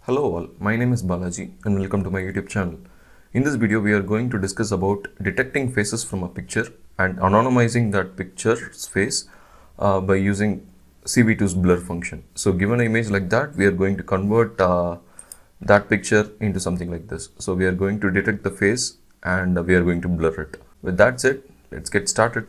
Hello all, my name is Balaji and welcome to my YouTube channel. In this video we are going to discuss about detecting faces from a picture and anonymizing that picture's face by using CV2's blur function. So given an image like that, we are going to convert that picture into something like this. So we are going to detect the face and we are going to blur it. With that said, let's get started.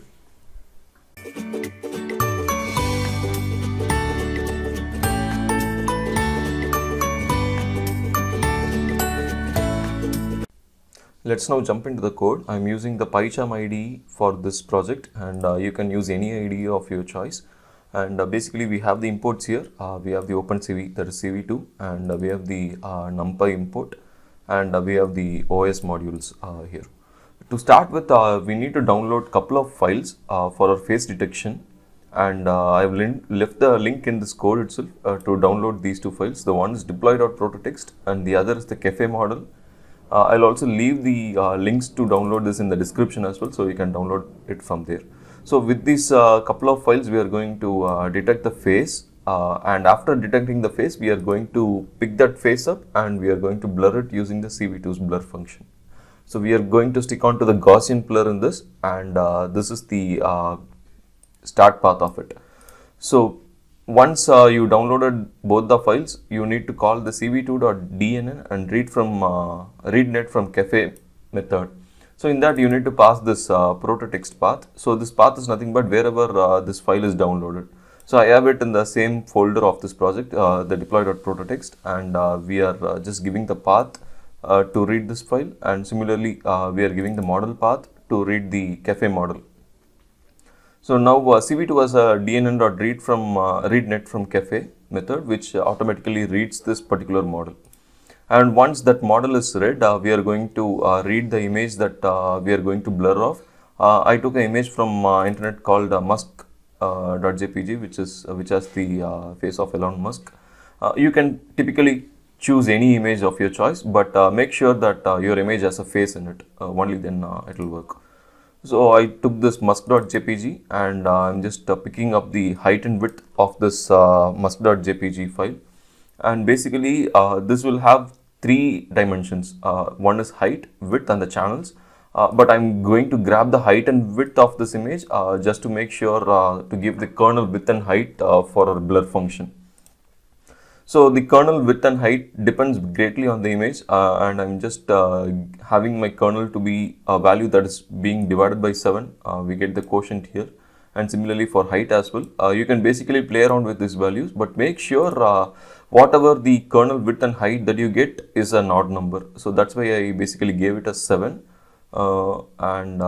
Let's now jump into the code. I'm using the PyCharm IDE for this project, and you can use any IDE of your choice. And basically we have the imports here. We have the OpenCV, that is CV2, and we have the NumPy import, and we have the OS modules here. To start with, we need to download a couple of files for our face detection, and I've left the link in this code itself to download these two files. The one is deploy.prototext and the other is the cafe model. I'll also leave the links to download this in the description as well, so you can download it from there. So with these couple of files, we are going to detect the face, and after detecting the face, we are going to pick that face up and we are going to blur it using the CV2's blur function. So we are going to stick on to the Gaussian blur in this, and this is the start path of it. So once you downloaded both the files, you need to call the cv2.dnn and readnet from cafe method. So in that you need to pass this prototext path. So this path is nothing but wherever this file is downloaded. So I have it in the same folder of this project, the deploy.prototext, and we are just giving the path to read this file, and similarly we are giving the model path to read the cafe model. So now CV2 has a readnet from cafe method, which automatically reads this particular model. And once that model is read, we are going to read the image that we are going to blur off. I took an image from internet called musk.jpg, which has the face of Elon Musk. You can typically choose any image of your choice, but make sure that your image has a face in it. Only then it will work. So I took this musk.jpg and I'm just picking up the height and width of this musk.jpg file, and basically this will have three dimensions. One is height, width and the channels, but I'm going to grab the height and width of this image just to make sure to give the kernel width and height for our blur function. So the kernel width and height depends greatly on the image, and I'm just having my kernel to be a value that is being divided by 7. We get the quotient here, and similarly for height as well. You can basically play around with these values, but make sure whatever the kernel width and height that you get is an odd number. So that's why I basically gave it as 7, and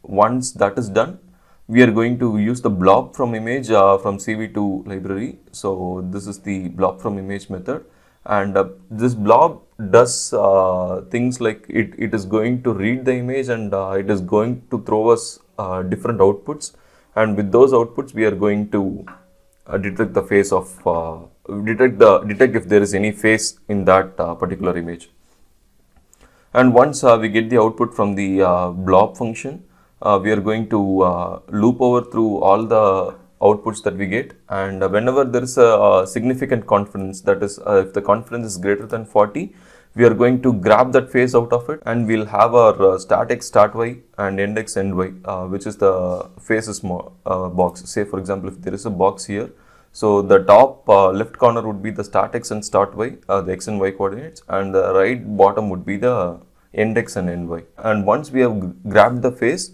once that is done, we are going to use the blob from image from CV2 library. So this is the blob from image method, and this blob does things like it is going to read the image, and it is going to throw us different outputs, and with those outputs we are going to detect the face of detect if there is any face in that particular image. And once we get the output from the blob function, we are going to loop over through all the outputs that we get, and whenever there is a significant confidence, that is if the confidence is greater than 40, we are going to grab that face out of it, and we'll have our start x start y and end x end y, which is the faces box. Say for example, if there is a box here, so the top left corner would be the start x and start y, the x and y coordinates, and the right bottom would be the end x and end y. And once we have grabbed the face,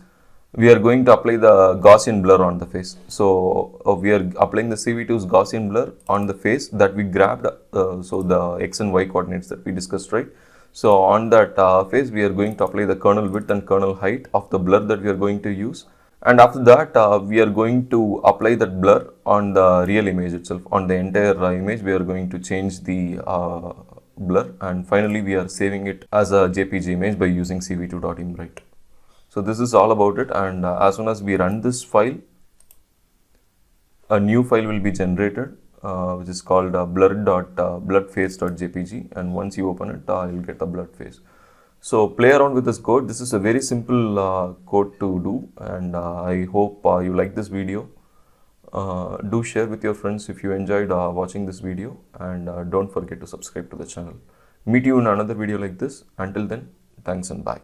we are going to apply the Gaussian blur on the face. So we are applying the CV2's Gaussian blur on the face that we grabbed, so the x and y coordinates that we discussed, right? So on that face, we are going to apply the kernel width and kernel height of the blur that we are going to use. And after that, we are going to apply that blur on the real image itself. On the entire image, we are going to change the blur, and finally we are saving it as a JPG image by using cv2.imwrite. So this is all about it, and as soon as we run this file, a new file will be generated, which is called bloodface.jpg, and once you open it, you'll get a blood face. So play around with this code. This is a very simple code to do, and I hope you like this video. Do share with your friends if you enjoyed watching this video, and don't forget to subscribe to the channel. Meet you in another video like this. Until then, thanks and bye.